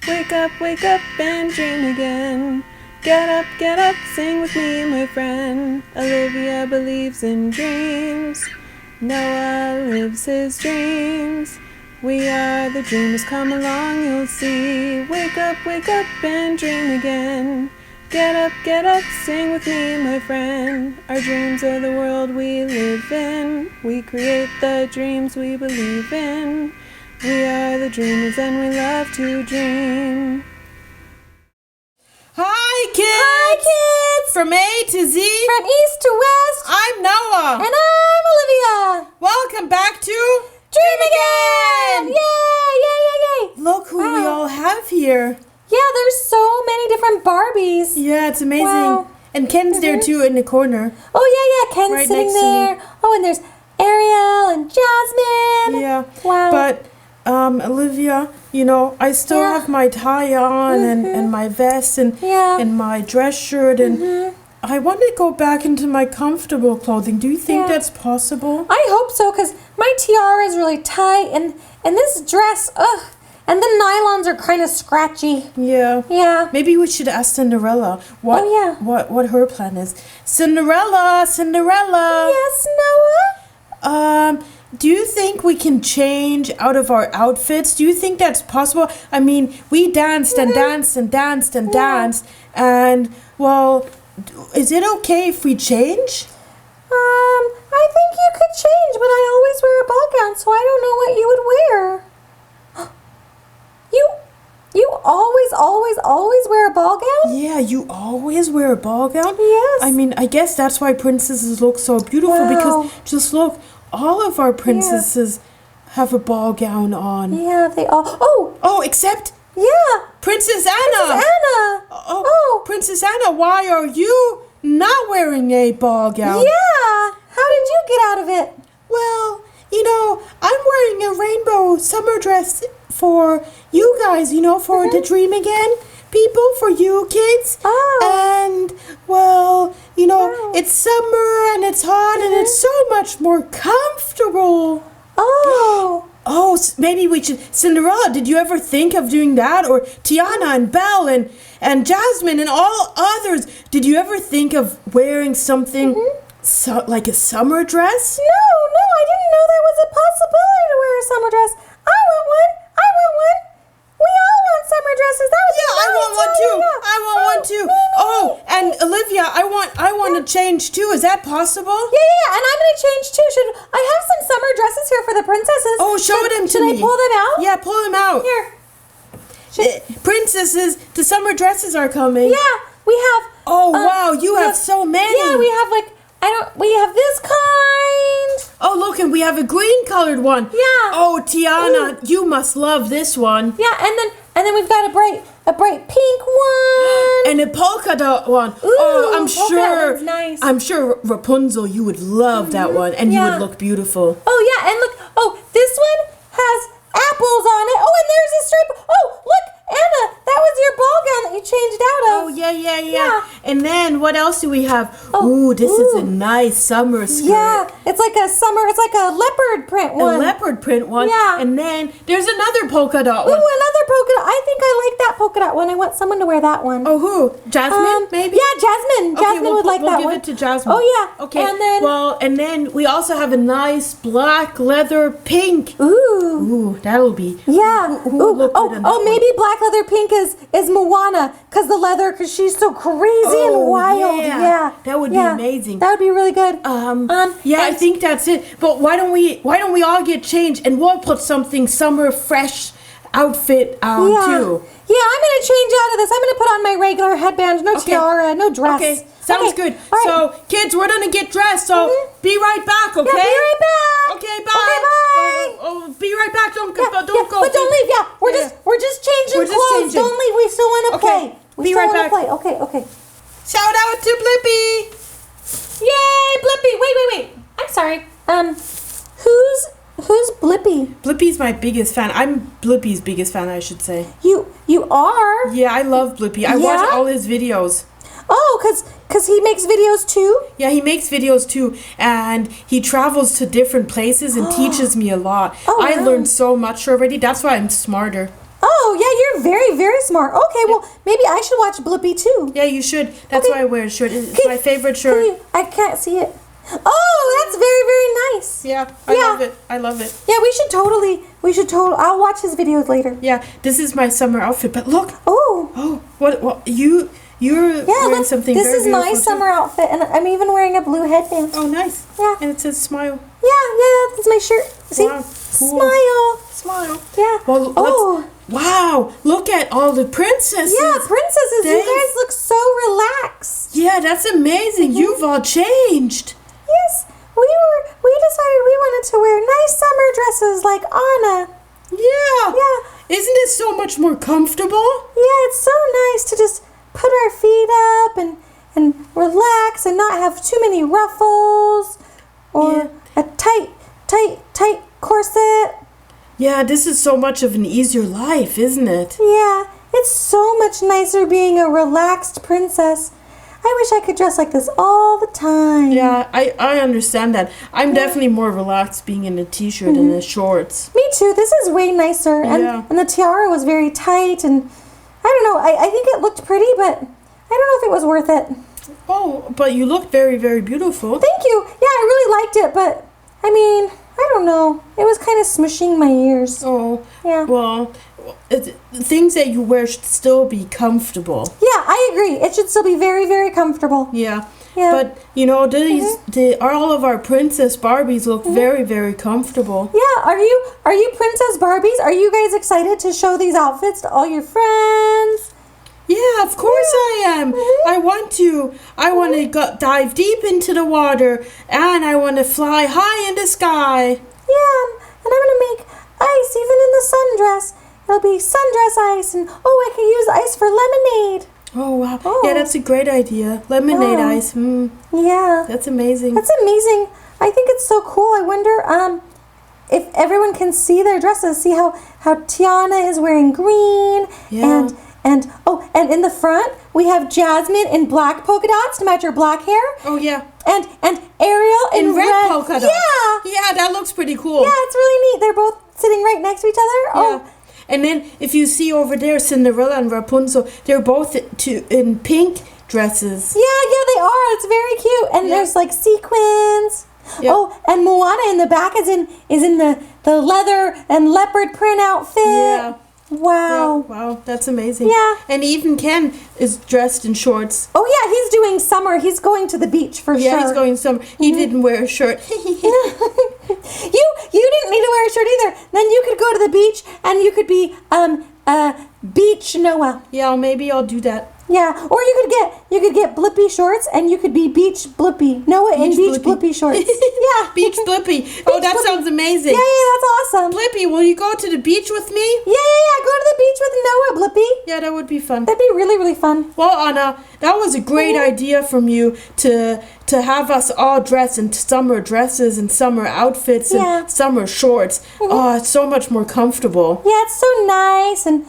wake up and dream again. Get up, sing with me, my friend. Olivia believes in dreams. Noah lives his dreams. We are the dreamers, come along, you'll see. Wake up and dream again. Get up, sing with me, my friend. Our dreams are the world we live in. We create the dreams we believe in. We are the dreamers and we love to dream. Hi, kids! Hi, kids! From A to Z. From east to west. I'm Noah. And I'm Olivia. Welcome back to Dream Again! Yay! Look who we all have here. Yeah, there's so many different Barbies. Yeah, it's amazing. Wow. And Ken's there too in the corner. Oh, yeah, Ken's Right sitting next to me. there. Oh, and there's Ariel and Jasmine. Yeah. Wow. But, Olivia, you know, I still have my tie on and my vest and my dress shirt and I want to go back into my comfortable clothing. Do you think that's possible? I hope so, because my tiara is really tight and this dress, and the nylons are kind of scratchy. Yeah. Yeah. Maybe we should ask Cinderella what her plan is. Cinderella! Yes, Noah? Do you think we can change out of our outfits? Do you think that's possible? I mean, we danced and danced and danced and danced, and, well, is it okay if we change? I think you could change, but I always wear a ball gown, so I don't know what you would wear. You always wear a ball gown? Yeah, you always wear a ball gown? Yes. I mean, I guess that's why princesses look so beautiful, because just look, all of our princesses have a ball gown on. Yeah, they all... Oh, except... Yeah. Princess Anna. Princess Anna. Oh, Princess Anna, why are you not wearing a ball gown? Yeah. How did you get out of it? Well, you know, I'm wearing a rainbow summer dress for you guys, you know, for the Dream Again people, for you kids. And, well, you know, it's summer and it's hot and it's so much more comfortable. Oh, maybe we should... Cinderella, did you ever think of doing that? Or Tiana and Belle and Jasmine and all others, did you ever think of wearing something like a summer dress? No, I didn't know there was a possibility to wear a summer dress. I want one. We all want summer dresses. That was I want one too. I want one too. Oh, and Olivia, I want to change too. Is that possible? Yeah, and I'm going to change too. I have some summer dresses here for the princesses. Oh, show them to me. Should I pull them out? Yeah, pull them out. Here. Princesses, the summer dresses are coming. Yeah, we have... Oh, wow, you have so many. Yeah, we have we have this kind. Oh, look, and we have a green colored one. Yeah. Oh, Tiana, you must love this one. Yeah, and then we've got a bright pink one. And a polka dot one. Ooh, I'm polka sure. one's nice. I'm sure Rapunzel, you would love that one, and you would look beautiful. Oh yeah, and look. This one has apples on it. Oh, and there's a stripe. Oh, look, Anna, that was your ball gown that you changed out of. Oh yeah. And then what else do we have? This is a nice summer skirt. Yeah, it's like a leopard print one. A leopard print one. Yeah. And then there's another polka dot one. Ooh, another polka dot. I think I like that polka dot one. I want someone to wear that one. Oh, who? Jasmine, maybe? Yeah, Jasmine. Jasmine would like that one. We'll give it to Jasmine. Oh, yeah. Okay. And then we also have a nice black leather pink. Ooh, that'll be. Yeah. Maybe maybe black leather pink is Moana, because she's so crazy and wild. Yeah. That would be amazing. That would be really good. I think that's it. But why don't we all get changed and we'll put something summer fresh outfit too. Yeah, I'm gonna change out of this. I'm gonna put on my regular headband, no tiara, no dress. Okay, sounds good. All right. So, kids, we're gonna get dressed. So, be right back, okay? Yeah, be right back. Okay, bye. Okay, bye. Oh, be right back. Don't go. But don't leave. Yeah, we're just changing clothes. Don't leave. We still want to play. Be right back. Play. Okay. Shout out to Blippi. Yay, Blippi! Wait. I'm sorry. Who's Blippi? Blippi's my biggest fan. I'm Blippi's biggest fan, I should say. You are? Yeah, I love Blippi. I watch all his videos. Oh, cause he makes videos too? Yeah, he makes videos too, and he travels to different places and teaches me a lot. I learned so much already. That's why I'm smarter. Oh, yeah, you're very, very smart. Okay, well, maybe I should watch Blippi too. Yeah, you should. That's Okay. why I wear a shirt. It's Can- my favorite Can shirt. you, I can't see it. Oh, that's very, very nice. Yeah, I Yeah. love it. I love it. Yeah, we should totally, I'll watch his videos later. Yeah, this is my summer outfit. But look, Oh, what you're yeah, wearing look, something this very is my beautiful, too. summer outfit, and I'm even wearing a blue headband. Oh, nice. Yeah. And it says smile. Yeah, that's my shirt. See? Wow, cool. Smile. Smile. Yeah. Well, Oh. wow, look at all the princesses. Yeah, princesses, you Thanks. guys look so relaxed. Yeah, that's amazing. You've all changed. Yes, we decided we wanted to wear nice summer dresses like Anna. Yeah. Yeah. Isn't it so much more comfortable? Yeah, it's so nice to just put our feet up and relax and not have too many ruffles or a tight corset. Yeah, this is so much of an easier life, isn't it? Yeah, it's so much nicer being a relaxed princess. I wish I could dress like this all the time. Yeah, I understand that. I'm definitely more relaxed being in a t-shirt and the shorts. Me too. This is way nicer. Yeah. And the tiara was very tight, and I don't know. I think it looked pretty, but I don't know if it was worth it. Oh, but you look very, very beautiful. Thank you. Yeah, I really liked it, but I mean, I don't know. It was kind of smushing my ears. Oh, Yeah. well, things that you wear should still be comfortable. Yeah, I agree. It should still be very, very comfortable. Yeah. Yeah. But, you know, all of our Princess Barbies look very, very comfortable. Yeah, are you Princess Barbies? Are you guys excited to show these outfits to all your friends? Yeah, of course I am. I want to. I want to dive deep into the water, and I want to fly high in the sky. Yeah, and I'm gonna make ice even in the sundress. It'll be sundress ice, and I can use ice for lemonade. Oh, wow. Oh. Yeah, that's a great idea. Lemonade Oh. ice. Yeah, That's amazing. that's amazing. I think it's so cool. I wonder if everyone can see their dresses. See how Tiana is wearing green, Yeah. and in the front we have Jasmine in black polka dots to match her black hair, Oh, yeah. and Ariel in red polka dots. Yeah, Yeah, that looks pretty cool. yeah, it's really neat. They're both sitting right next to each other. Yeah. Oh, And then if you see over there Cinderella and Rapunzel, they're both in pink dresses. yeah, they are. It's very cute, and Yeah. there's like sequins. Yeah. Oh, and Moana in the back is in the leather and leopard print outfit. Yeah. Wow. Yeah, wow, that's amazing. Yeah. And even Ken is dressed in shorts. Oh yeah, he's doing summer. He's going to the beach for Yeah, sure. he's going summer. He didn't wear a shirt. You didn't need to wear a shirt either. Then you could go to the beach and you could be beach Noah. Yeah, maybe I'll do that. Yeah, or you could get Blippi shorts and you could be beach Blippi. Noah in Beach beach Blippi. Blippi shorts. Yeah. Beach Blippi. Oh, that Blippi. sounds amazing. Yeah, that's awesome. Blippi, will you go to the beach with me? Yeah. Go to the beach with Noah, Blippi. Yeah, that would be fun. That'd be really, really fun. Well, Anna, that was a great idea from you to have us all dress in summer dresses and summer outfits and Yeah. summer shorts. Oh, it's so much more comfortable. Yeah, it's so nice and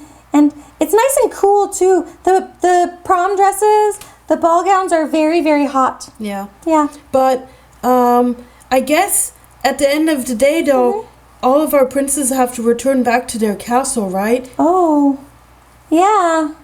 it's nice and cool too. The prom dresses, the ball gowns are very, very hot. Yeah. Yeah. But I guess at the end of the day, though, all of our princes have to return back to their castle, right? Oh. Yeah.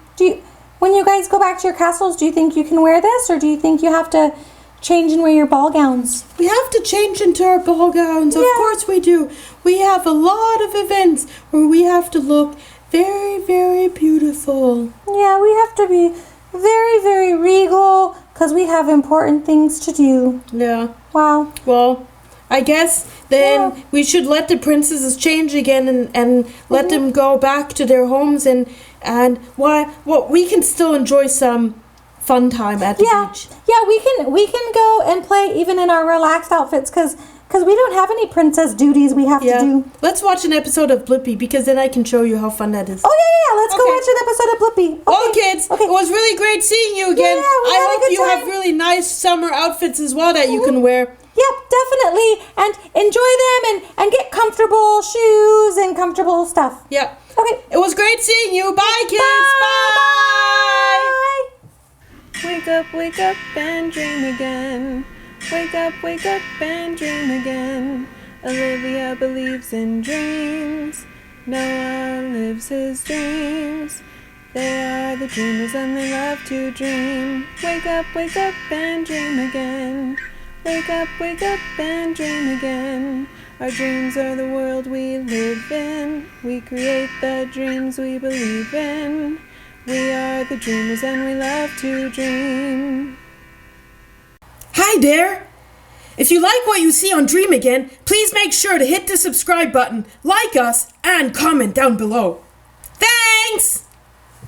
When you guys go back to your castles, do you think you can wear this, or do you think you have to change and wear your ball gowns? We have to change into our ball gowns. Of Yeah. course we do. We have a lot of events where we have to look very, very beautiful. Yeah, we have to be very, very regal because we have important things to do. Yeah. Wow. Well, I guess then Yeah. we should let the princesses change again and let them go back to their homes and we can still enjoy some fun time at the beach. Yeah, we can go and play even in our relaxed outfits because we don't have any princess duties we have to do. Let's watch an episode of Blippi because then I can show you how fun that is. Oh yeah. Let's go Okay. watch an episode of Blippi. Well, kids, Okay. it was really great seeing you again. Yeah, we I had a hope good you have time. really nice summer outfits as well that you can wear. Yep, definitely. And enjoy them and get comfortable shoes and comfortable stuff. Yeah. Okay. It was great seeing you. Bye, kids. Bye. Bye. Bye. Wake up and dream again. Wake up and dream again. Olivia believes in dreams. Noah lives his dreams. They are the dreamers and they love to dream. Wake up and dream again. Wake up and dream again. Our dreams are the world we live in. We create the dreams we believe in. We are the dreamers and we love to dream. Hi there! If you like what you see on Dream Again, please make sure to hit the subscribe button, like us, and comment down below. Thanks!